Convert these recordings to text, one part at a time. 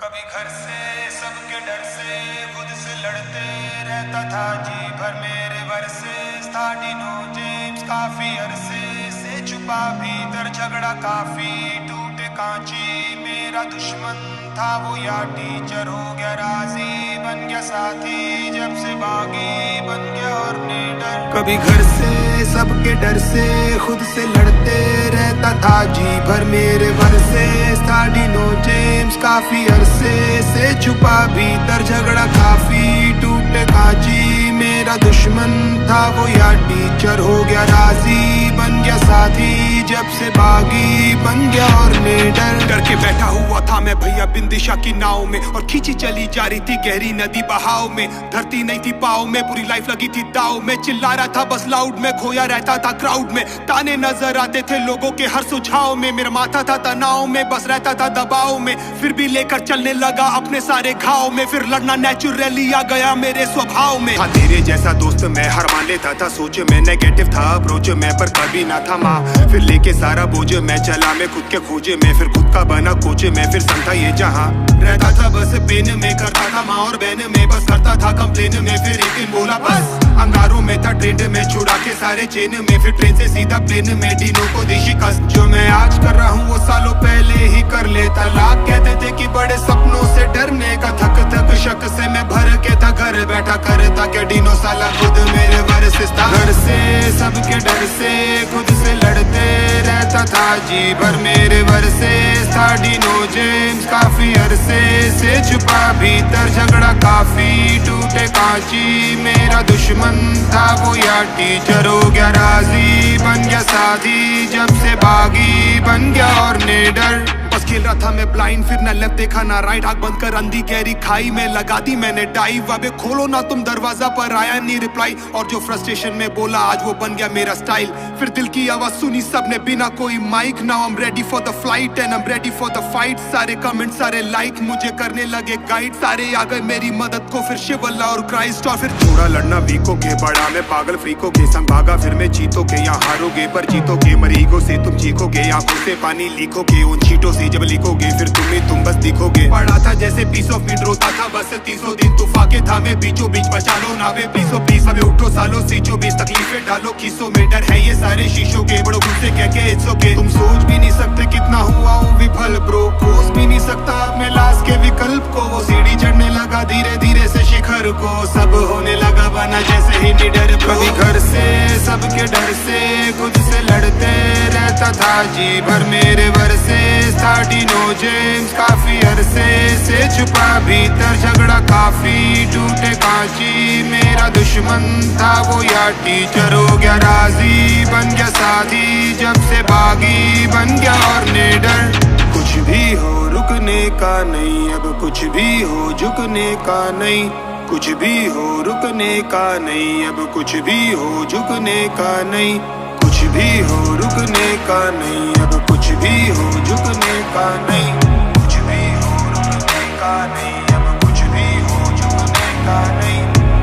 कभी घर से सबके डर से खुद से लड़ते रहता था जी भर मेरे वर्सेस था डिनो जेम्स काफी अरसे से छुपा भीतर झगड़ा काफी टूटे कांची मेरा दुश्मन था वो या टीचर हो गया राजी बन गया साथी जब से बागी बन गया और निडर कभी घर से सबके डर से खुद से लड़ते रहता था जी भर मेरे वर्सेस था डिनो जेम्स काफी अरसे से छुपा भीतर झगड़ा काफी टूटे कांची मेरा दुश्मन था वो या टीचर हो गया राजी बन गया साथी जब से बागी बन गया और निडर करके बैठा हुआ था मैं भैया बिंदिशा की नाव में और खींची चली जा रही थी गहरी नदी बहाव में धरती नहीं थी पाव में पूरी लाइफ लगी थी दाव में चिल्ला रहा था बस लाउड में खोया रहता था क्राउड में ताने नजर आते थे लोगों के हर सुझाव में मेरा माथा था तनाव में बस रहता था दबाव में फिर भी लेकर चलने लगा अपने सारे घाव में फिर लड़ना नेचुरली आ गया मेरे स्वभाव में था तेरे जैसा दोस्त मैं हर मान लेता था सोच में नेगेटिव था अप्रोच में पर कभी ना था माँ फिर लेके सारा बोझ मैं चला मैं खुद के खोजे में फिर खुद का बना कोच में फिर समझा ये जहाँ रहता था बस पेन में करता था माँ और बहन में बस करता था कंप्लेन में फिर एक दिन बोला बस अंगारों में था ट्रेंड में छुड़ा के सारे चेन में फिर ट्रेन से सीधा प्लेन में डिनो को दी शिकस्त जो मैं आज कर रहा हूँ वो सालों पहले ही कर लेता लाख कहते थे कि बड़े सपनों से डरने का थक थक शक से मैं भर के था घर बैठा करता क्या डिनो साला खुद मेरे वर्सेस था घर से सबके डर से खुद से लड़ते रहता था जी भर मेरे वर्सेस था डिनो जेम्स काफी अरसे से छुपा भीतर झगड़ा काफी टूटे कांची मेरा दुश्मन था वो या टीचर हो गया राजी बन गया साथी जब से बागी बन गया और निडर बस खेल रहा था मैं ब्लाइंड फिर ना लेफ्ट देखा ना राइट आंख बंद कर अंधी गहरी खाई में लगा दी मैंने डाइव अबे खोलो ना तुम दरवाजा पर आया नहीं रिप्लाई और जो फ्रस्ट्रेशन में बोला आज वो बन गया मेरा स्टाइल फिर दिल की आवाज सुनी सबने बिना कोई mic now I am ready for the flight and I am ready for the fight सारे कमेंट सारे लाइक मुझे करने लगे गाइड सारे आ गए मेरी मदद को फिर शिव अल्लाह और क्राइस्ट और फिर थोड़ा लड़ना वीकोगे बड़ा मैं पागल फ्रीकोगे संग भागा फिर मैं जीतोगे यहाँ हारोगे पर जीतोगे मरीगो से तुम चीखोगे आंखों से पानी लीकोगे उन चीटों से जब लिखोगे फिर तुम बस दिखोगे पढ़ा था जैसे पीस ऑफ मीट रोता था बस 300 दिन तूफाके था मैं बीचों बीच बचा लो ना वे पीसो पीस हमें उठो सालों सीचो बीच तकलीफें डालो खीसों में डर है ये सारे शीशों के बड़ो गुस्से कह के इट्स ओके तुम सोच भी नहीं सकते कितना हुआ हूँ विफल ब्रो कोस भी नहीं सकता अपने लाश के विकल्प को वो सीढ़ी चढ़ने लगा धीरे धीरे से शिखर को सब होने लगा बना जैसे ही निडर कभी घर से सबके डर से खुद से लड़ते रहता था जी भर मेरे वर्सेस था डिनो जेम्स काफी अरसे से छुपा भीतर झगड़ा काफी टूटे कांची मेरा दुश्मन था वो या टीचर हो गया राजी बन गया साथी जब से बागी बन गया और निडर कुछ भी हो रुकने का नहीं अब कुछ भी हो झुकने का नहीं कुछ भी हो रुकने का नहीं अब कुछ भी हो झुकने का नहीं कुछ भी हो रुकने का नहीं अब कुछ भी हो झुकने का नहीं कुछ भी हो रुकने का नहीं अब कुछ भी हो झुकने का नहीं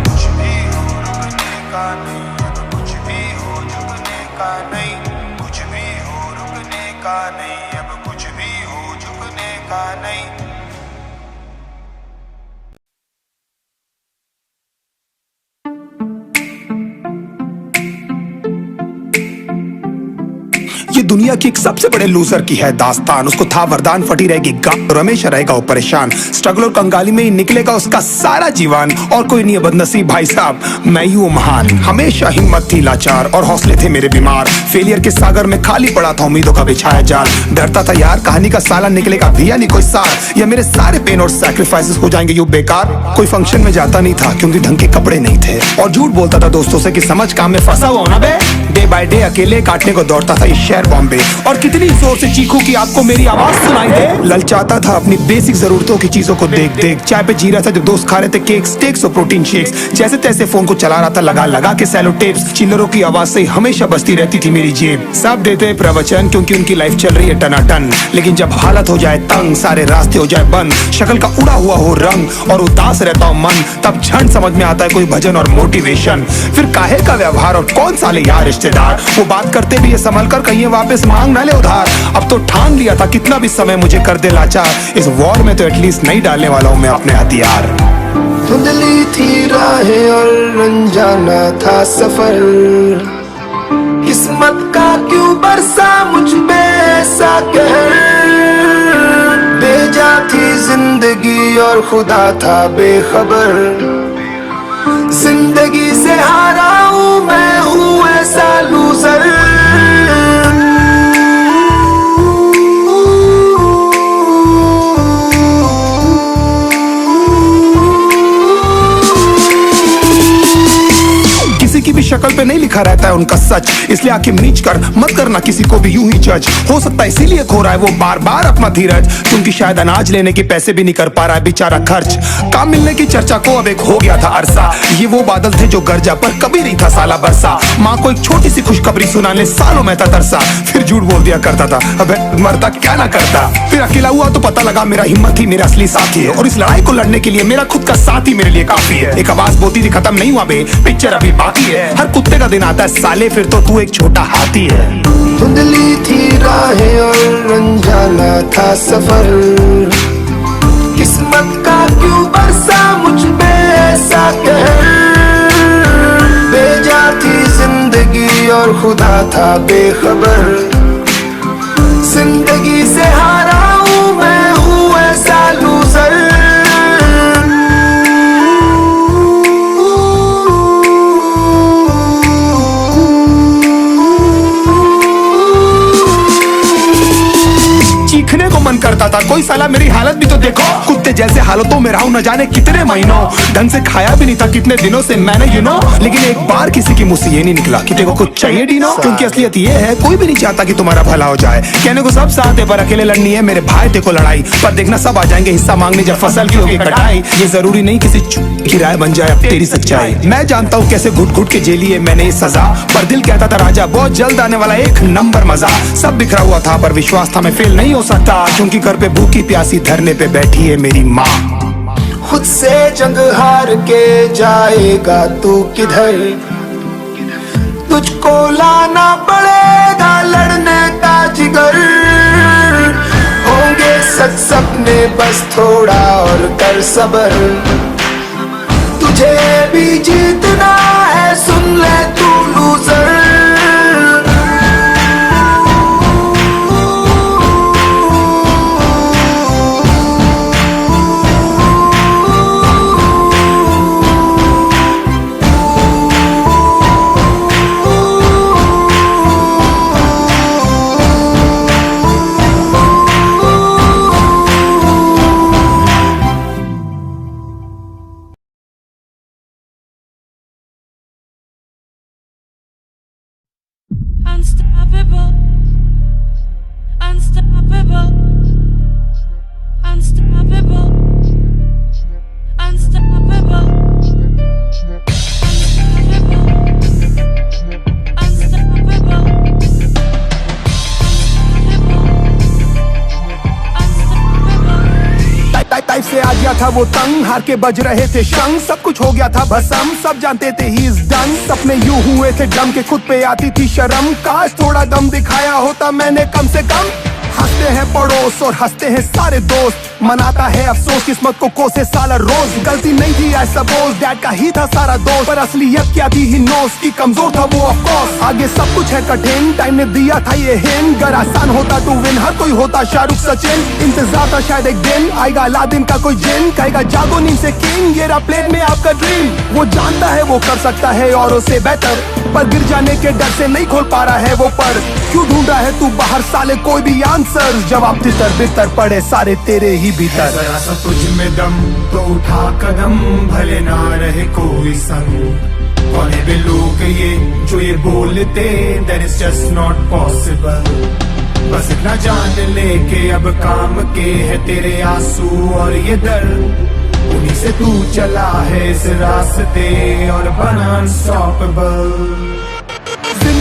कुछ भी हो रुकने का नहीं अब कुछ भी हो झुकने का नहीं कुछ भी हो रुकने का नहीं अब कुछ भी हो झुकने का नहीं ये दुनिया की एक सबसे बड़े लूजर की है दास्तान उसको था वरदान फटी रहेगी गांव और हमेशा रहेगा वो परेशान स्ट्रगल और कंगाली में ही निकलेगा उसका सारा जीवन और कोई नहीं है बदनसीब भाई साहब मैं ही हूँ महान हमेशा हिम्मत थी लाचार और हौसले थे मेरे बीमार फेलियर के सागर में खाली पड़ा था उम्मीदों का बिछाया जाल डरता था यार कहानी का साला निकलेगा भैया नहीं कोई सार या मेरे सारे पेन और सैक्रिफाइसेस हो जाएंगे यूं बेकार कोई फंक्शन में जाता नहीं था क्योंकि ढंग के कपड़े नहीं थे और झूठ बोलता था दोस्तों से कि समझ काम में फंसा हुआ ना बे डे बाय डे अकेले काटने को दौड़ता था ये शहर बॉम्बे और कितनी जोर से चीखूं कि आपको मेरी आवाज सुनाई दे ललचाता था अपनी बेसिक जरूरतों की चीजों को देख देख चाय पे जी रहा था जब दोस्त खा रहे थे केक स्टेक्स और प्रोटीन शेक्स जैसे तैसे फोन को चला रहा था लगा लगा के सैलो टेप्स चिल्लरों की आवाज से हमेशा बजती रहती थी मेरी जेब सब देते प्रवचन क्योंकि उनकी लाइफ चल रही है टनाटन लेकिन जब हालत हो जाए तंग सारे रास्ते हो जाए बंद शक्ल का उड़ा हुआ हो रंग और उदास रहता हो मन तब क्षण समझ में आता है कोई भजन और मोटिवेशन फिर काहे का व्यवहार और कौन साले यार रिश्तेदार समझदार। वो बात करते भी ये संभल कर, कहीं ये वापस मांग ना ले उधार। अब तो ठान लिया था कितना भी समय मुझे कर दे लाचार, इस वॉर में तो एटलीस्ट नहीं डालने वाला हूँ मैं अपने हथियार। धुंधली थी राहें और अनजाना था सफर, किस्मत का क्यों बरसा मुझ पे ऐसा कहर। बेजा थी जिंदगी और खुदा था बेखबर, जिंदगी से हारा हूँ मैं, हूँ ऐसा लूजर। किसी की भी शक्ल पे नहीं लिखा रहता है उनका सच, इसलिए आंखें मीच कर मत करना किसी को भी यूं ही जज। हो सकता है इसीलिए खो रहा है वो बार बार अपना धीरज, क्योंकि शायद अनाज लेने के पैसे भी नहीं कर पा रहा है बेचारा खर्च। काम मिलने की चर्चा को अब एक हो गया था अरसा, ये वो बादल थे जो गरजा पर कभी नहीं था साला बरसा। माँ को एक छोटी सी खुशखबरी सुनाने सालों में था तरसा, फिर झूठ बोल दिया करता था अबे मरता क्या ना करता। फिर अकेला हुआ तो पता लगा मेरा हिम्मत ही मेरा असली साथी है, और इस लड़ाई को लड़ने के लिए मेरा खुद का साथ ही मेरे लिए काफी है। एक आवाज बोलती थी खत्म नहीं हुआ बे, पिक्चर अभी बाकी है। हर कुत्ते का दिन आता है साले, फिर तो तू एक छोटा हाथी है। धुंधली थी राहें और अनजाना था सफर, किस्मत का क्यों बरसा मुझ पे ऐसा कहर। बेजा थी जिंदगी और खुदा था बेखबर, जिंदगी से हारा हूँ मैं, हूँ ऐसा लूजर। चीखने को मन करता था, कोई साला मेरी हालत भी तो देखो। कुत्ते जैसे हालतों में रहा हूं न जाने कितने महीनों, ढंग से खाया भी नहीं था कितने दिनों से मैंने लेकिन एक बार किसी की मुंह से ये नहीं निकला कि देखो कुछ चाहिए डीनो। क्योंकि असलियत ये है कोई भी नहीं चाहता कि तुम्हारा भला हो जाए। कहने को सब साथ है पर अकेले लड़नी है मेरे भाई देखो लड़ाई, पर देखना सब आ जाएंगे हिस्सा मांगने जब फसल की होगी कटाई। ये जरूरी नहीं किसी की राय बन जाए अब तेरी सच्चाई। मैं जानता हूँ कैसे घुट घुट के झेली है मैंने ये सजा, पर दिल कहता था राजा बहुत जल्द आने वाला एक नंबर मजा। सब बिखरा हुआ था पर विश्वास था मैं फेल नहीं हो सकता, क्योंकि घर पे भूखी प्यासी धरने पे बैठी है मेरी माँ। खुद से जंग हार के जाएगा तू किधर, तुझको लाना पड़ेगा लड़ने का जिगर। होंगे सच सपने बस थोड़ा और कर सबर, तुझे भी जीतना है सुन ले तू loser. Unstoppable, unstoppable, unstoppable, unstoppable, unstoppable, type से आ गया था वो तंग, हार के बज रहे थे शंख, सब कुछ हो गया था भसम, सब जानते थे ही इज डन। सपने यूं हुए थे डम के खुद पे आती थी शर्म, काश थोड़ा दम दिखाया होता मैंने कम से कम। हंसते हैं पड़ोस और हंसते हैं सारे दोस्त, मनाता है अफसोस किस्मत को कोसे साला रोज। गलती नहीं थी आई सपोज, डैड का ही था सारा दोस्त, पर असलियत क्या थी ही नोस की कमजोर था वो ऑफ कोर्स। आगे सब कुछ है कठिन, टाइम ने दिया था ये हिंट, अगर आसान होता तो विन हर कोई होता शाहरुख सचिन। इंतजार था शायद एक दिन आएगा अलादीन का कोई जिन, कहेगा जागो नींद से किंग, ये रहा प्लेट में आपका ड्रीम। वो जानता है वो कर सकता है औरों से बेहतर, पर गिर जाने के डर से नहीं खोल पा रहा है वो पर। क्यों ढूंढ रहा है तू बाहर साले कोई भी आंसर, जवाब तितर बितर पड़े सारे तेरे ही भीतर। जरा सा तुझ में दम तो उठा कदम, भले ना रहे कोई संग। कौन है वे लोग ये जो ये बोलते, that is just not possible। बस इतना जान ले के अब काम के है तेरे आंसू और ये दर्द, उन्हीं से तू चला है इस रास्ते और बना अनस्टॉपेबल।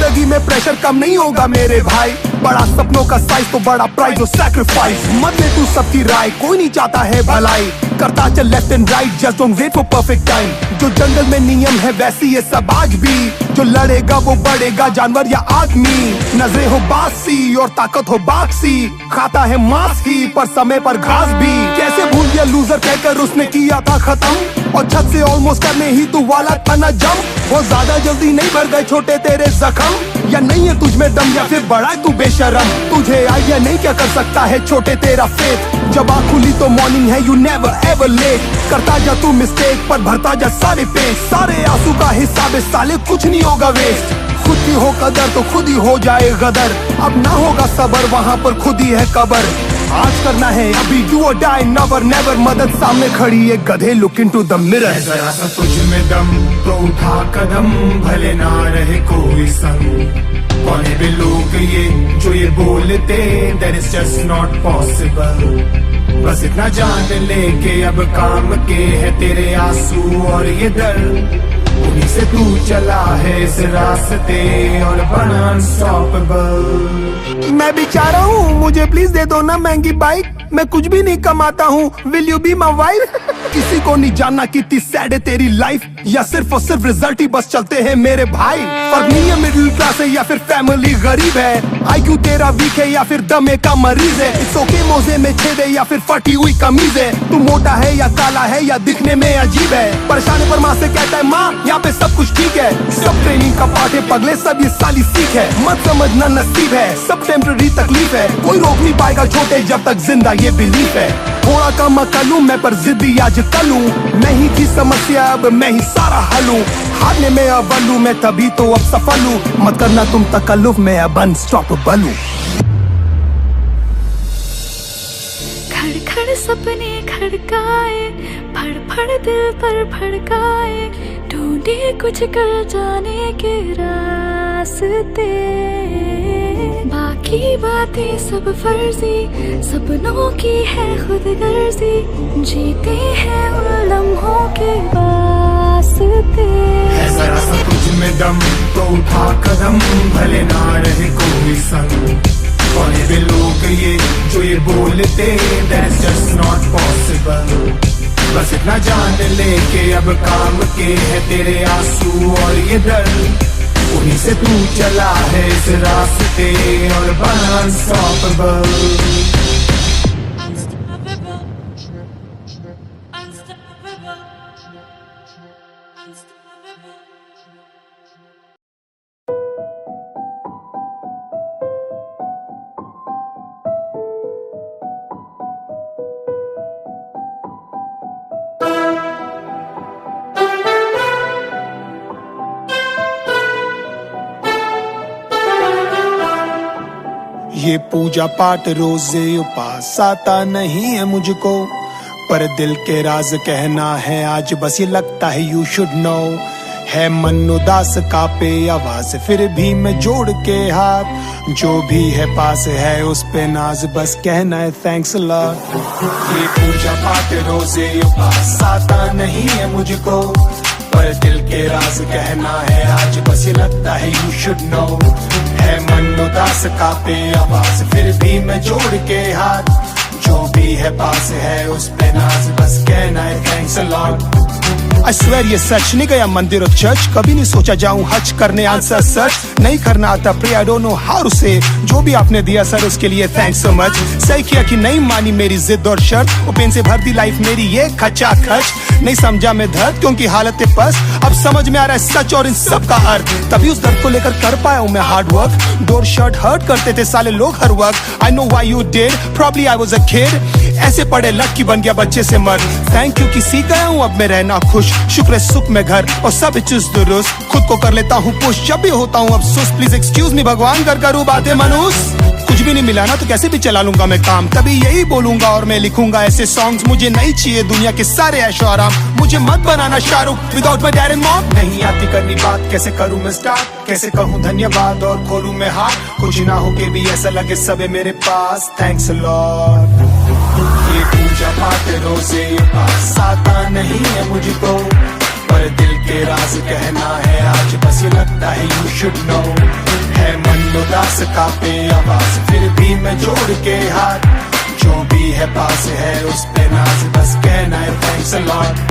जिंदगी में प्रेशर कम नहीं होगा मेरे भाई, बड़ा सपनों का साइज तो बड़ा प्राइज और सैक्रिफाइस। मत ले तू सबकी राय, कोई नहीं चाहता है भलाई, करता चल left and right, just don't wait for perfect time. जो जंगल में नियम है वैसी ये सब आज भी, जो लड़ेगा वो बढ़ेगा, जानवर या आदमी। नजरें हो बासी और ताकत हो बाक्सी, खाता है मांस ही पर समय पर घास भी। कैसे भूल गया लूजर कहकर उसने किया था खत्म, और छत से ऑलमोस्ट करने ही तू वाला था ना जम। वो ज्यादा जल्दी नहीं भर गए छोटे तेरे जख्म, या नहीं है तुझ में दम या फिर बड़ा है तू बेशरम। तुझे आइडिया नहीं क्या कर सकता है छोटे तेरा फेथ, जब आँख खुली तो मॉर्निंग है, यू नेवर एवर लेट। करता जा तू मिस्टेक पर भरता जा सारे पेज, सारे आंसू का हिसाब है साले, कुछ नहीं होगा वेस्ट। खुद की हो कदर तो खुद ही हो जाए गदर, अब ना होगा सबर वहाँ पर खुद ही है कबर। आज करना है अभी, डू और डाई, नेवर नेवर। मदद सामने खड़ी है गधे, लुक इनटू द मिरर। जरा सा तुझ में दम तो उठा कदम, भले ना रहे कोई संग। कौन है वे लोग ये जो ये बोलते, that is just not possible। बस इतना जान ले के अब काम के है तेरे आंसू और ये दर्द, उन्हीं से तू चला है इस रास्ते और बना अनस्टॉपेबल। मैं बेचारा हूँ, मुझे प्लीज दे दो ना महंगी बाइक, मैं कुछ भी नहीं कमाता हूँ, will you be my wife. किसी को नहीं जानना कितनी सैड है तेरी लाइफ, या सिर्फ और सिर्फ रिजल्ट ही बस चलते हैं मेरे भाई। फर्क नहीं है मिडिल क्लास है या फिर फैमिली गरीब है, IQ तेरा वीक है या फिर दमे का मरीज है। इट्स ओके मोजे में छेद है या फिर फटी हुई कमीज है, तू मोटा है या काला है या दिखने में अजीब है। परेशान पर माँ से कहता है माँ यहाँ पे सब कुछ ठीक है, सब ट्रेनिंग का पार्ट है पगले, सब ये साली सीख है। मत समझना नसीब है, सब टेम्पररी तकलीफ है, कोई रोक नहीं पाएगा छोटे जब तक जिंदा ये बिलीफ है। थोड़ा कम अकल हूँ मैं पर जिद्दी आज कल हूँ, नहीं थी समस्या अब मैं ही सारा हल हूँ। हारने में अव्वल हूँ मैं तभी तो अब सफल हूँ, मत करना तुम तकल्लुफ में अब अनस्टॉपेबल हूँ। खड़ खड़ सपने खड़काए, फड़ फड़ दिल पर भड़काए, ढूंढे कुछ कर जाने के रास्ते। बाकी बातें सब फर्जी, सपनों की है खुद गर्जी, जीते हैं उन लम्हों के वास्ते। है जरा सा तुझ में दम तो उठा कदम, भले ना रहे कोई संग। कौन है वे लोग ये जो ये बोलते, that is just not possible। बस इतना जान ले के अब काम के है तेरे आंसू और ये दर्द, उन्हीं से तू चला है इस रास्ते और बना अनस्टॉपेबल। Unstoppable, unstoppable, unstoppable। ये पूजा पाठ रोजे उपास आता नहीं है मुझको, पर दिल के राज कहना है आज बस ये लगता है यू शुड नो। है मन उदास कापे आवाज फिर भी मैं जोड़ के हाथ, जो भी है पास है उस पे नाज बस कहना है थैंक्स अ लॉट। ये पूजा पाठ रोजे उपास आता नहीं है मुझको, पर दिल के राज कहना है आज बस ये लगता है यू शुड नो। है मन उदास कापे आवाज फिर भी मैं जोड़ के हाथ, जो भी है पास है उस पे नाज बस कहना है thanks a lot. I swear ये सच, नहीं गया मंदिर और चर्च, कभी नहीं सोचा जाऊं हज करने आंसर सर्च, नहीं करना आता pray I don't know how to say. जो भी आपने दिया सर उसके लिए थैंक्स सो मच। सही किया कि नहीं मानी मेरी जिद और शर्त, पेन से भर दी लाइफ मेरी ये खचा खच। नहीं समझा मैं दर्द क्योंकि हालत है पस, अब समझ में आ रहा है सच और इन सब का अर्थ। तभी उस दर्द को लेकर कर पाया हूँ मैं हार्ड वर्क, डोर शर्ट हर्ट करते थे साले लोग हर वक्त। I know why you did, probably I was a kid, ऐसे पड़े लटकी बन गया बच्चे से मर्द। थैंक यू कि सीख गया हूँ अब मैं रहना खुश, शुक्र है सुख में घर और सब चुस्त दुरुस्त। खुद को कर लेता हूँ पुश जब भी होता हूँ अफसोस, प्लीज एक्सक्यूज मी भगवान कर करूँ बातें मनुष्य। कुछ भी नहीं मिला ना तो कैसे भी चला लूंगा मैं काम, तभी यही बोलूंगा और मैं लिखूंगा ऐसे सॉन्ग्स। मुझे नहीं चाहिए दुनिया के सारे ऐशो आराम, मुझे मत बनाना Shahrukh without my dad and mom. नहीं आती करनी बात, कैसे करूँ मैं स्टार्ट, कैसे कहूँ धन्यवाद और खोलूं मैं हाथ। कुछ ना हो के भी ऐसा लगे सब है मेरे पास, थैंक्स अ लॉट। ये पूजा पाठ रोजे पास आता नहीं है मुझको, पर दिल के राज कहना है आज बस ये लगता है यू शुड नो। उदास कांपे आवाज, फिर भी मैं जोड़ के हाथ, जो भी है पास है उस पे नाज, बस कहना है thanks a lot.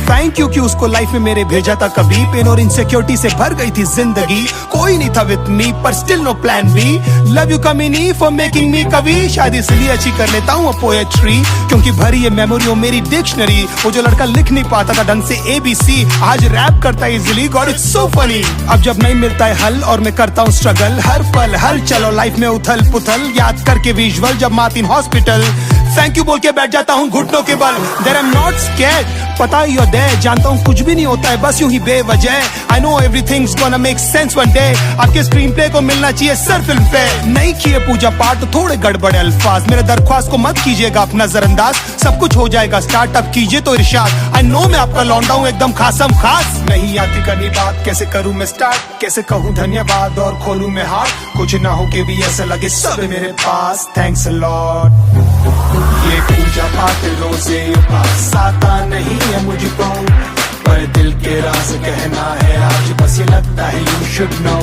Thank you कि उसको लाइफ में मेरे भेजा था कभी। पेन और इनसिक्योरिटी से भर गई थी जिंदगी, कोई नहीं था विद मी पर still no plan B. Love you कमिनी फॉर मेकिंग मी कवि, शायद इसलिए अच्छी कर लेता हूँ पोएट्री, क्योंकि भरी ये मेमोरी मेरी डिक्शनरी। वो जो लड़का लिख नहीं पाता था ढंग से ABC, आज रैप करता है easily, God it's so funny. अब जब नहीं मिलता है हल और मैं करता हूँ स्ट्रगल, हर पल हल चलो लाइफ में उथल पुथल, याद करके विजुअल जब मार्टिन हॉस्पिटल। थैंक यू बोल के बैठ जाता हूँ घुटनों के बल, there I am not scared, पता ही और दे जानता हूँ कुछ भी नहीं होता है बस यूं ही बेवजह। I know everything's gonna make sense one day, आपके स्क्रीन प्ले को मिलना चाहिए सर फिल्म पे। नहीं किए पूजा पाठ तो थोड़े गड़बड़े अल्फाज, मेरे दरख्वास्त को मत कीजिएगा आप नजरअंदाज, सब कुछ हो जाएगा स्टार्टअप कीजिए तो इरशाद। आई नो मैं आपका लौंडा हूँ एकदम खासम खास, नहीं आती करनी बात कैसे करूँ मैं स्टार्ट, कैसे कहूँ धन्यवाद और खोलूँ मैं हाथ, कुछ ना हो के भी ऐसा लगे सब है मेरे पास, थैंक्स अ लॉट। ये पूजा पाठ रोजे उपास आता नहीं है मुझको, पर दिल के राज कहना है आज, बस ये लगता है यू शुड नो।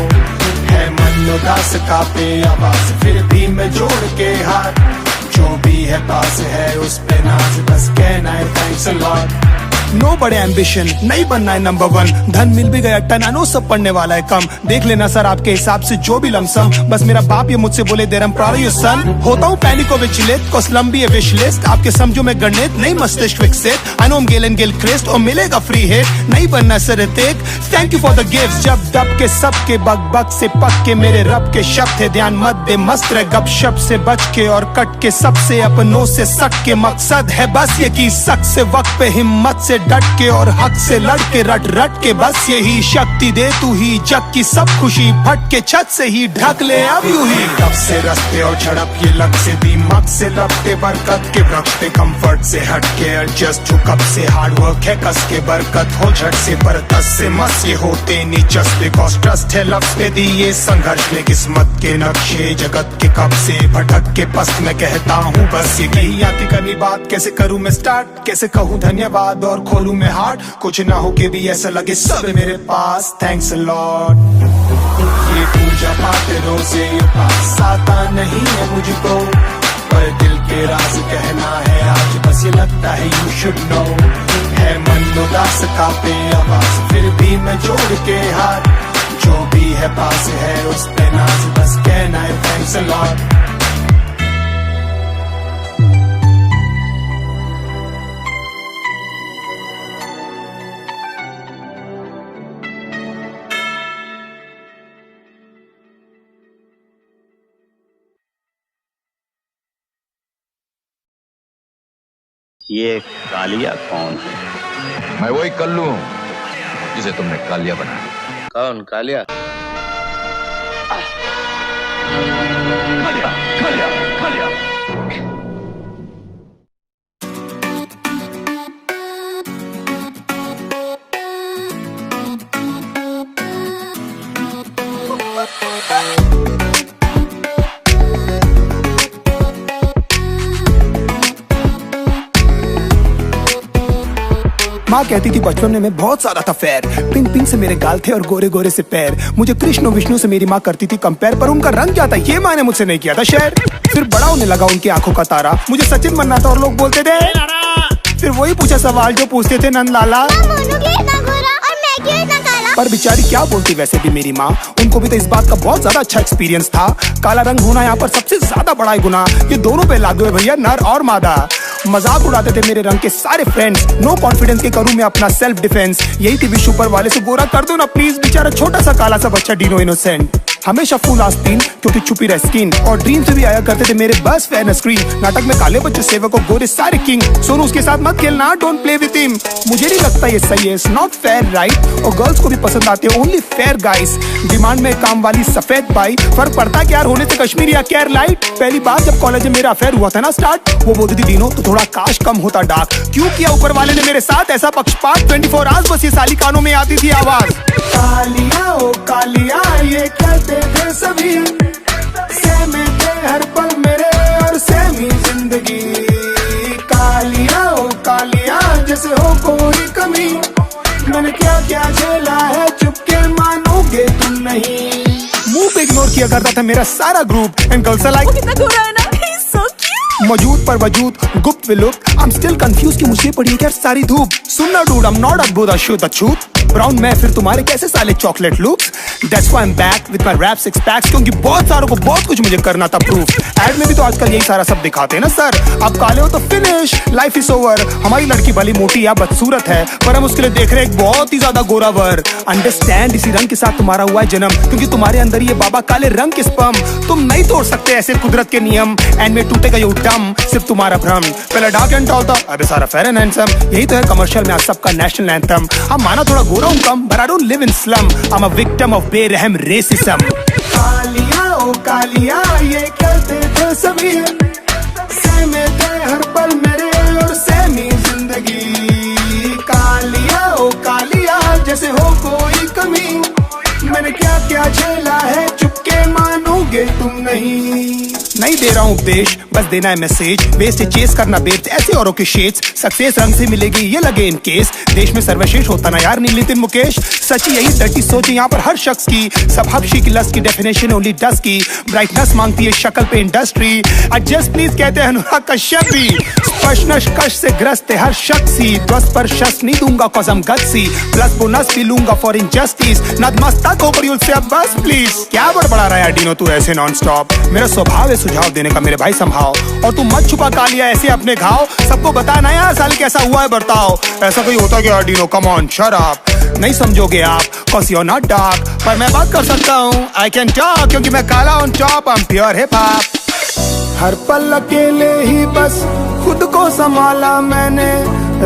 है मन उदास कांपे आवाज, फिर भी मैं जोड़ के हाथ, जो भी है पास है उस पे नाज, बस कहना है थैंक्स अ लॉट। नो बड़े एम्बिशन, नहीं बनना है नंबर वन, धन मिल भी गया टना नो सब पढ़ने वाला है कम, देख लेना सर आपके हिसाब से जो भी लमसम, बस मेरा बाप ये मुझसे बोले देर प्राउड ऑफ यू सन। होता हूँ पैनिको विचलित, कोस लंबी है विश लिस्ट, आपके समझो में गणित नहीं मस्तिष्क विकसित। I know Gayle and Gayle Christ और मिलेगा फ्री हिट, नहीं बनना sir Hrithik, thank you for the gift. जब दब के सबके बग बग से पक के मेरे रब के शब्द थे, ध्यान मत दे मस्त रह गप शप से बच के, और कट के सबसे अपनों से सट के, मकसद है बस ये की सक से वक्त पे हिम्मत से डट के, और हक से लड़ के रट रट के, बस यही शक्ति दे तू ही, जग की सब खुशी फट के छत से ही ढक ले अब यूं ही। तब से रस्ते और झड़प ये लग से दीमक से लपटे, बरकत के वृक्ष पे कंफर्ट से हट के एडजस्ट हो, कब से हार्ड वर्क है कस के बरकत हो, झट से बरकत से मस ये होते नहीं जस्ट बिकॉज ट्रस्ट है लफ्ज पे दिए संघर्ष में, किस्मत के नक्शे जगत के कब से भटक के पस्त में कहता हूँ बस ये नहीं आती करनी बात, कैसे करूँ मैं स्टार्ट, कैसे कहूँ धन्यवाद और खोलूँ मैं हार्ट, कुछ ना हो के भी ऐसा लगे सब है मेरे पास, थैंक्स अ लॉट। ये पूजा पाठ रोजे उपास आता नहीं है मुझको, पर दिल के राज कहना है आज, बस ये लगता है यू शुड नो। है मन उदास कांपे आवाज, फिर भी मैं जोड़ के हाथ, जो भी है पास है उस पे नाज, बस कहना है थैंक्स अ लॉट। ये कालिया कौन है? मैं वही कल्लू हूँ जिसे तुमने कालिया बनाया। कौन कालिया? कालिया, कालिया, कालिया। माँ कहती थी बचपन में मैं बहुत ज्यादा था फेयर, पिंक पिंक से मेरे गाल थे और गोरे गोरे से पैर, मुझे कृष्ण विष्णु से मेरी माँ करती थी कंपेयर, पर उनका रंग क्या था ये माँ ने मुझसे नहीं किया था शेयर। फिर बड़ा होने लगा उनकी आंखों का तारा, मुझे सचिन बनना था और लोग बोलते थे, फिर वही पूछा सवाल जो पूछते थे नंद लाला, पर बेचारी क्या बोलती वैसे भी मेरी माँ, उनको भी तो इस बात का बहुत ज्यादा अच्छा एक्सपीरियंस था। काला रंग होना यहाँ पर सबसे ज्यादा बड़ा है गुनाह, ये दोनों पे लागू है भैया नर और मादा। मजाक उड़ाते थे मेरे रंग के सारे फ्रेंड्स, नो कॉन्फिडेंस के करूं मैं अपना सेल्फ डिफेंस, यही थी विश ऊपर वाले से गोरा कर दो ना प्लीज, बेचारा छोटा सा काला सा बच्चा डीनो इनोसेंट, हमेशा फुल आस्तीन क्योंकि छुपी रह स्किन, और ड्रीम से भी आया करते थे मेरे बस फैन स्क्रीन, नाटक में काले बच्चे सेवक और गोरे सारे किंग, सोनू उसके साथ मत खेलना डोंट प्ले विद हिम, मुझे नहीं लगता ये सही है, इट्स नॉट फेयर राइट, और गर्ल्स को भी पसंद आते हैं ओनली फेयर गाइस, डिमांड में काम वाली सफेद बाई, फर्क पड़ता क्या होने से कश्मीर या केयर लाइट। पहली बार जब कॉलेज में मेरा अफेयर हुआ था ना स्टार्ट, वो बोलती थी दीनो तो थोड़ा काश कम होता डार्क, क्यों किया ऊपर वाले ने मेरे साथ ऐसा पक्षपात, 24 आवर्स बस ये साली कानों में आती थी आवाज, कालिया ओ कालिया ये कहते थे सभी, सहमे थे हर पल मेरे और सहमी जिंदगी, कालिया ओ कालिया जैसे हो कोई कमी, मैंने क्या क्या झेला है चुपके मानोगे तुम नहीं। मुंह पे इग्नोर किया करता था मेरा सारा group and girls are like कितना गोरा है ना, he's so cute. मौजूद पर वजूद गुप्त विलुप्त आई एम स्टिल कंफ्यूज कि मुझे पड़ी है क्या सारी धूप सुनना dude I am not a बुदा शुद्ध अछूत ब्राउन मैं फिर तुम्हारे कैसे साले chocolate looks that's why I am back with my rap six packs क्योंकि बहुत सारों को बहुत कुछ मुझे करना था प्रूफ एड में भी तो आजकल यही सारा सब दिखाते हैं ना सर आप काले हो तो फिनिश लाइफ इज ओवर हमारी लड़की भली मोटी या बदसूरत है पर हम उसके लिए देख रहे हैं एक बहुत ही ज्यादा गोरा वर अंडरस्टैंड इसी रंग के साथ तुम्हारा हुआ है जन्म क्योंकि तुम्हारे अंदर ये बाबा काले रंग के स्पम तुम नहीं तोड़ सकते ऐसे कुदरत के नियम एंड में टूटेगा ये डम सिर्फ तुम्हारा भ्रम पहले डार्क एंड टॉल था अबे सारा फेयर एंड हैंडसम यही तो है कमर्शियल में आज सबका नेशनल एंथम हम माना थोड़ा गोरा हूं कम but I don't live in slum I'm a victim of बेरहम racism कालिया ओ कालिया ये कहते थे सभी सहमे थे हर पल मेरे और सहमी जिंदगी कालिया ओ कालिया जैसे हो कोई कमी मैंने क्या क्या झेला है चुपके मानोगे तुम नहीं दे रहा हूँ उपदेश बस देना है मैसेज वेस्ट है चेस करना बेस्ट ऐसे औरों के शेड्स सक्सेस रंग से मिलेगी ये लगे इन केस देश में सर्वश्रेष्ठ होता ना यार नहीं नितिन मुकेश सच यही डर्टी सोच है यहाँ पर हर शख्स की सब हबशी की लस्ट की डेफिनेशन ओनली डस्ट की ब्राइटनेस मांगती है शक्ल पे इंडस्ट्री एडजस्ट प्लीज कहते हैं अनुराग कश्यप भी स्पष्ट कश से ग्रस्त है हर शख्स ही ध्वस्त पर शस्त्र नहीं दूंगा कॉजम गत्सी प्लस बोनस भी लूंगा फॉर इनजस्टिस नतमस्तक हो पर से अब बस प्लीज क्या बड़बड़ा रहा है डीनो तू ऐसे नॉन स्टॉप मेरा स्वभाव है सुझाव देने का मेरे भाई संभाव और तू मत छुपा कालिया ऐसे अपने घाव सबको बताना यार साल कैसा हुआ है बर्ताव ऐसा कोई होता क्या Dino come on shut up नहीं समझोगे आप cause you're not dark पर मैं बात कर सकता हूँ I can talk क्योंकि मैं काला on top I'm pure hip hop हर पल अकेले ही बस खुद को संभाला मैंने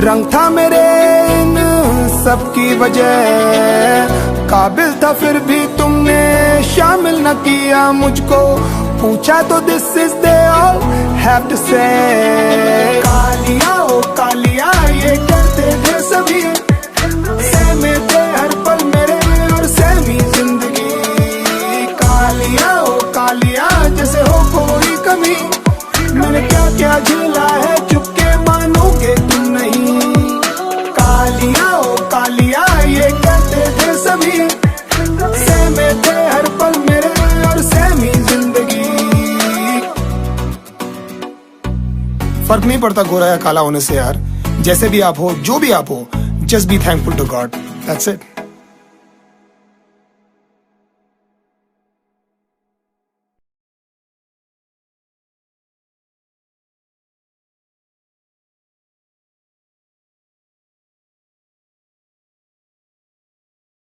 रंग था मेरे इन सबकी वजह काबिल था फिर भी तुमने शामिल न किया मुझको पूछा तो this is they all have to say कालिया ओ कालिया ये कहते थे सभी सहमे थे हर पल मेरे और सहमी जिंदगी कालिया ओ कालिया जैसे हो कोई कमी मैंने क्या क्या झेला है चुपके मानोगे तुम नहीं कालिया ओ कालिया ये कहते थे सभी सहमे थे हर पल मेरे और सहमी जिंदगी फर्क नहीं पड़ता गोरा या काला होने से यार जैसे भी आप हो जो भी आप हो just be thankful to God that's it